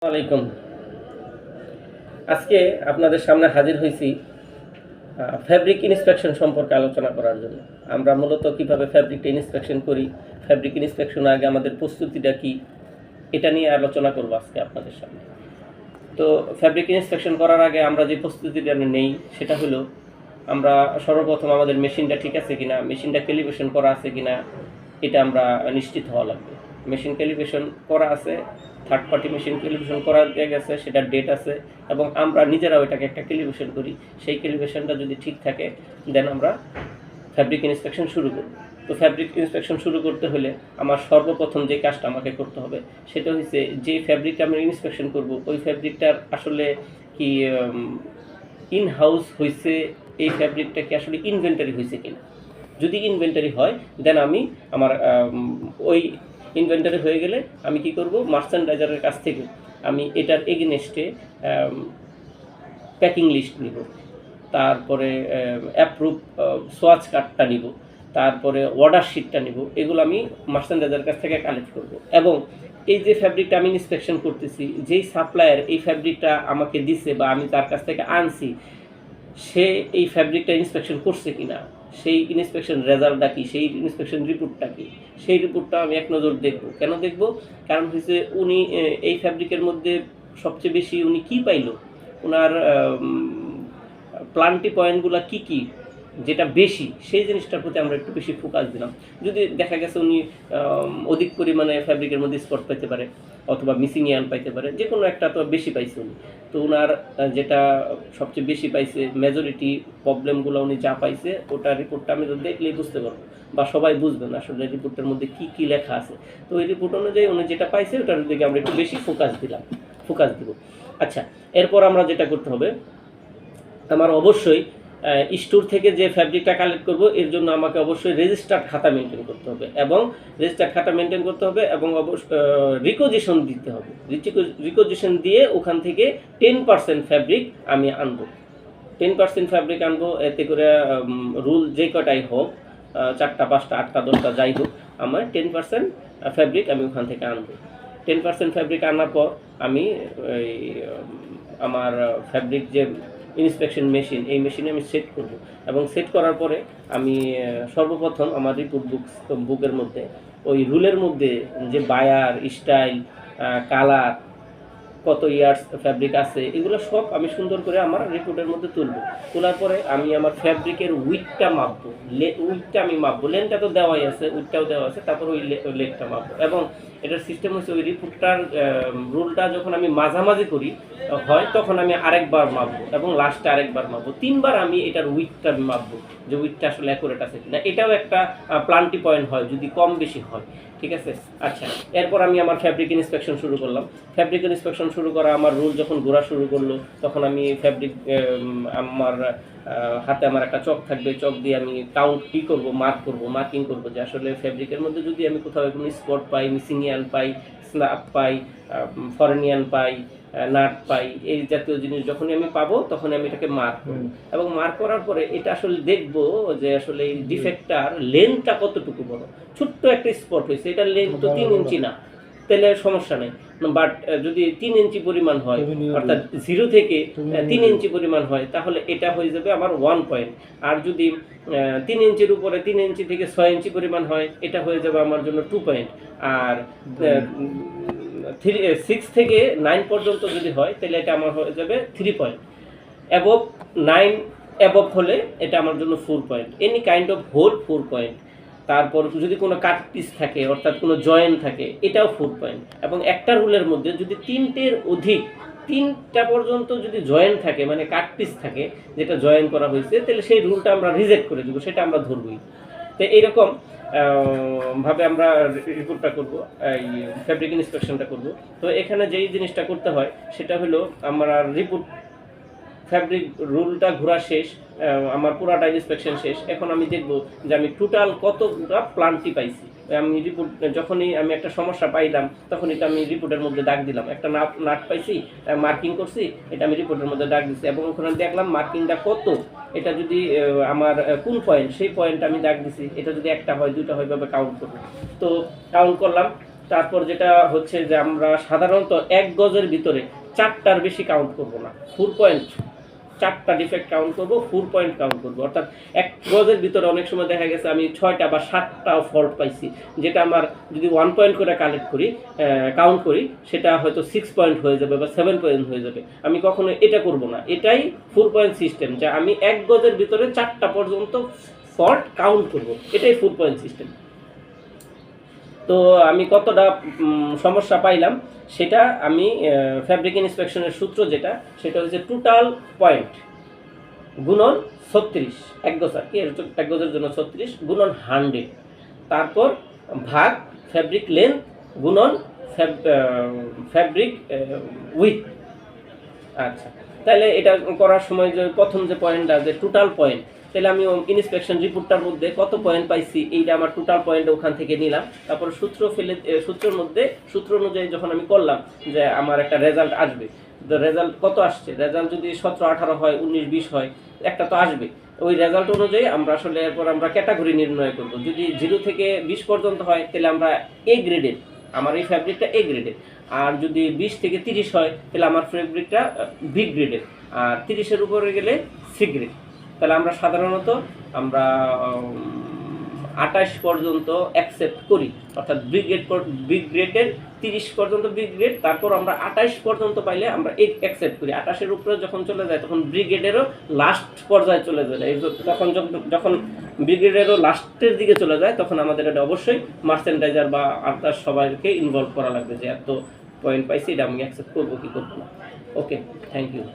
আলাইকুম। আজকে আপনাদের সামনে হাজির হয়েছি ফ্যাব্রিক ইন্সপেকশন সম্পর্কে আলোচনা করার জন্য। আমরা মূলত কিভাবে ফ্যাব্রিকটা ইন্সপেকশন করি, ফ্যাব্রিক ইন্সপেকশন আগে আমাদের প্রস্তুতিটা কি, এটা নিয়ে আলোচনা করব আজকে আপনাদের সামনে। তো ফ্যাব্রিক ইন্সপেকশন করার আগে আমরা যে প্রস্তুতিটা নেই সেটা হলো আমরা সর্বপ্রথম আমাদের মেশিনটা ঠিক আছে কিনা, মেশিনটা ক্যালিব্রেশন করা আছে কিনা এটা আমরা নিশ্চিত হওয়া লাগবে। মেশিন ক্যালিব্রেশন করা আছে, থার্ড পার্টি মেশিন ক্যালিব্রেশন করা গেছে, সেটার ডেট আছে এবং আমরা নিজেরাও এটাকে একটা ক্যালিব্রেশন করি। সেই ক্যালিব্রেশনটা যদি ঠিক থাকে দেন আমরা ফ্যাব্রিক ইন্সপেকশন শুরু করব। তো ফ্যাব্রিক ইন্সপেকশন শুরু করতে হলে আমার সর্বপ্রথম যে কাজটা আমাকে করতে হবে সেটা হচ্ছে যে ফ্যাব্রিকটা আমি ইন্সপেকশন করব ওই ফ্যাব্রিকটার আসলে কি ইন হাউস হয়েছে, এই ফ্যাব্রিকটা কি আসলে ইনভেন্টারি হয়েছে কিনা। যদি ইনভেন্টারি হয় দেন আমি আমার ওই ইনভেন্টারি হয়ে গেলে আমি কি করব, মার্চেন্ডাইজারের কাছ থেকে আমি এটার এগেনস্টে প্যাকিং লিস্ট নিব, তারপরে অ্যাপ্রুভ সোয়াচ কার্ডটা নিব, তারপরে অর্ডার শিটটা নিব। এগুলো আমি মার্চেন্ডাইজারের কাছ থেকে কালেক্ট করব এবং এই যে ফ্যাব্রিকটা আমি ইন্সপেকশন করতেছি, যেই সাপ্লায়ার এই ফ্যাব্রিকটা আমাকে দিছে বা আমি তার কাছ থেকে আনছি, সে এই ফ্যাব্রিকটা ইন্সপেকশন করছে কিনা, সেই ইন্সপেকশন রেজাল্টটা কি, সেই ইন্সপেকশন রিপোর্টটা কি, সেই রিপোর্টটা আমি এক নজর দেখব। কেন দেখব? কারণ হচ্ছে উনি এই ফ্যাব্রিকের মধ্যে সবচেয়ে বেশি উনি কি পাইলো, ওনার প্লান্টি পয়েন্টগুলো কি কি, যেটা বেশি সেই জিনিসটার প্রতি আমরা একটু বেশি ফোকাস দিলাম। যদি দেখা গেছে উনি অধিক পরিমাণে ফ্যাব্রিকের মধ্যে স্পট পাইতে পারে অথবা মিসিং ইয়ান পাইতে পারে, যে কোনো একটা তো বেশি পাইছে উনি, তো ওনার যেটা সবচেয়ে বেশি পাইছে মেজরিটি প্রবলেমগুলো উনি যা পাইছে ওটা রিপোর্টটা আমি তো দেখলেই বুঝতে পারবো বা সবাই বুঝবেন আসলে রিপোর্টের মধ্যে কি কি লেখা আছে। তো ওই রিপোর্ট অনুযায়ী উনি যেটা পাইছে ওটার দিকে আমরা একটু বেশি ফোকাস দিব। আচ্ছা, এরপর আমরা যেটা করতে হবে, আমার অবশ্যই স্টোর থেকে যে ফ্যাব্রিকটা কালেক্ট করব এর জন্য আমাকে অবশ্যই রেজিস্টার্ড খাতা মেনটেন করতে হবে এবং রিকোজিশন দিতে হবে। রিকোজিশন দিয়ে ওখান থেকে 10% ফ্যাব্রিক আমি আনবো, 10% ফ্যাব্রিক আনবো। এতে করে রুল যে কটাই হোক, 4টা 5টা 8টা 10টা যাই হোক, আমার 10% ফ্যাব্রিক আমি ওখান থেকে আনবো। 10% ফ্যাব্রিক আনার পর আমি আমার ফ্যাব্রিক যে ইন্সপেকশন মেশিন, এই মেশিনে আমি সেট করব এবং সেট করার পরে আমি সর্বপ্রথম আমার রিপোর্ট বুকের মধ্যে ওই রুলের মধ্যে যে বায়ার, স্টাইল, কালার, কত ইয়ার্স ফ্যাব্রিক আছে, এগুলো সব আমি সুন্দর করে আমার রিপোর্টের মধ্যে তোলার পরে আমি আমার ফ্যাব্রিকের উইথটা মাপবো, আমি মাপবো। লেনটা তো দেওয়াই আছে, উইথটাও দেওয়া আছে, তারপর ওই লেগটা মাপবো। এবং এটার সিস্টেম হচ্ছে ওই রিপোর্টটার রুলটা যখন আমি মাঝামাঝি করি হয় তখন আমি আরেকবার মাপবো এবং লাস্টে আরেকবার মাপবো, 3বার আমি এটার উইথটা মাপবো যে উইথটা আসলে অ্যাকুরেট আছে কিনা। এটাও একটা প্লান্টি পয়েন্ট হয় যদি কম বেশি হয়, ঠিক আছে। আচ্ছা, এরপর আমি আমার ফ্যাব্রিক ইন্সপেকশন শুরু করলাম। ফ্যাব্রিক ইন্সপেকশন শুরু করা আমার রুল যখন ঘোরা শুরু করলো তখন আমি ফ্যাব্রিক আমার হাতে আমার একটা চক থাকবে, চক দিয়ে আমি কাউন্ট কী করবো, মার্কিং করবো যে আসলে ফ্যাব্রিকের মধ্যে যদি আমি কোথাও কোনো স্পট পাই, মিসিং ইয়ান পাই, স্ন্যাপ পাই, ফরেনিয়ান পাই, নাট পাই, এই জাতীয় জিনিস যখনই আমি পাবো তখনই আমি এটাকে মার্ক করবো এবং মার্ক করার পরে এটা আসলে দেখবো যে আসলে এই ডিফেক্টটার লেন্থটা কতটুকু বড়। ছোট্ট একটা স্পট হয়েছে, এটার লেন্থ তো 3 ইঞ্চি না, তাহলে সমস্যা নেই। বাট যদি 3 ইঞ্চি পরিমাণ হয়, অর্থাৎ 0 থেকে 3 ইঞ্চি পরিমাণ হয়, তাহলে এটা হয়ে যাবে আমার 1 পয়েন্ট। আর যদি 3 ইঞ্চির উপরে 3 ইঞ্চি থেকে 6 ইঞ্চি পরিমাণ হয়, এটা হয়ে যাবে আমার জন্য 2 পয়েন্ট। আর 6 থেকে 9 পর্যন্ত যদি হয় তাহলে এটা আমার হয়ে যাবে 3 পয়েন্ট। অ্যাবভ 9 অ্যাবভ হলে এটা আমার জন্য 4 point. Any kind of whole 4 point. তারপর যদি কোনো কাট পিস থাকে অর্থাৎ কোনো জয়েন্ট থাকে, এটাও 4 পয়েন্ট। এবং একটা রুলের মধ্যে যদি 3টের অধিক 3টা পর্যন্ত যদি জয়েন্ট থাকে, মানে কাট পিস থাকে যেটা জয়েন করা হয়েছে, তাহলে সেই রুলটা আমরা রিজেক্ট করে দেবো, সেটা আমরা ধরবই। তো এইরকম ভাবে আমরা রিপোর্টটা করব, এই ফ্যাব্রিক ইন্সপেকশনটা করব। তো এখানে যেই জিনিসটা করতে হয় সেটা হলো আমার রিপোর্ট ফ্যাব্রিক রুলটা ঘোরা শেষ, আমার পুরাটা ইন্সপেকশন শেষ। এখন আমি দেখব যে আমি টোটাল কতটা প্লান্টি পাইছি। আমি রিপোর্ট যখনই আমি একটা সমস্যা পাইলাম তখন এটা আমি রিপোর্টের মধ্যে দাগ দিলাম, একটা নাট পাইছি, মার্কিং করছি, এটা আমি রিপোর্টের মধ্যে দাগ দিচ্ছি এবং ওখানে দেখলাম মার্কিংটা কত, এটা যদি আমার কোন পয়েন্ট, সেই পয়েন্ট আমি দাগ দিছি। এটা যদি একটা হয়, দুইটা হয়, ভাবে কাউন্ট করবো। তো কাউন্ট করলাম, তারপর যেটা হচ্ছে যে আমরা সাধারণত 1 গজের ভিতরে 4টার বেশি কাউন্ট করব না, 4 পয়েন্ট, 4টা ডিফেক্ট কাউন্ট করব, 4 পয়েন্ট কাউন্ট করব। অর্থাৎ 1 গজের ভিতরে অনেক সময় দেখা গেছে আমি 6টা বা 7টাও ফল্ট পাইছি, যেটা আমার যদি 1 পয়েন্ট করে কাউন্ট করি সেটা হয়তো 6 পয়েন্ট হয়ে যাবে বা 7 পয়েন্ট হয়ে যাবে। আমি কখনো এটা করব না, এটাই 4 পয়েন্ট সিস্টেম, যে আমি 1 গজের ভিতরে 4টা পর্যন্ত ফল্ট কাউন্ট করব, এটাই 4 পয়েন্ট সিস্টেম। তো আমি কতটা সমস্যা পাইলাম সেটা আমি ফ্যাব্রিক ইন্সপেকশনের সূত্র যেটা, সেটা হচ্ছে টোটাল পয়েন্ট গুণন 36, 1 গজ আর কি, 1 গজের জন্য 36 গুণন 100, তারপর ভাগ ফ্যাব্রিক লেন্থ গুণন ফ্যাব্রিক উইথ। আচ্ছা, তাহলে এটা করার সময় যে প্রথম যে পয়েন্টটা, যে টোটাল পয়েন্ট, তাহলে আমি ইন্সপেকশন রিপোর্টটার মধ্যে কত পয়েন্ট পাইছি এইটা আমার টোটাল পয়েন্ট ওখান থেকে নিলাম। তারপর সূত্র অনুযায়ী যখন আমি করলাম যে আমার একটা রেজাল্ট আসবে, তো রেজাল্ট কত আসছে, রেজাল্ট যদি 17, 18 হয়, 19, 20 হয়, একটা তো আসবে। ওই রেজাল্ট অনুযায়ী আমরা আসলে এরপর আমরা ক্যাটাগরি নির্ণয় করব। যদি 0 থেকে 20 পর্যন্ত হয় তাহলে আমরা এ গ্রেডের, আমার এই ফ্যাব্রিকটা এ গ্রেডের। আর যদি 20 থেকে 30 হয় তাহলে আমার ফ্যাব্রিকটা বি গ্রেডের। আর 30-এর উপরে গেলে সি গ্রেড। তাহলে আমরা সাধারণত 28 পর্যন্ত অ্যাকসেপ্ট করি, অর্থাৎ বি গ্রেডের 30 পর্যন্ত বি গ্রেড, তারপর আমরা 28 পর্যন্ত পাইলে আমরা অ্যাকসেপ্ট করি। 28-এর উপরে যখন চলে যায় তখন ব্রিগেডেরও লাস্ট পর্যায়ে চলে যায়, তখন যখন ব্রিগেডেরও লাস্টের দিকে চলে যায় তখন আমাদের এটা অবশ্যই মার্চেন্ডাইজার বা আদার সবাইকে ইনভলভ করা লাগবে, যে এত পয়েন্ট পাইছি, এটা আমি অ্যাকসেপ্ট করবো কি করবো না। ওকে, থ্যাংক ইউ।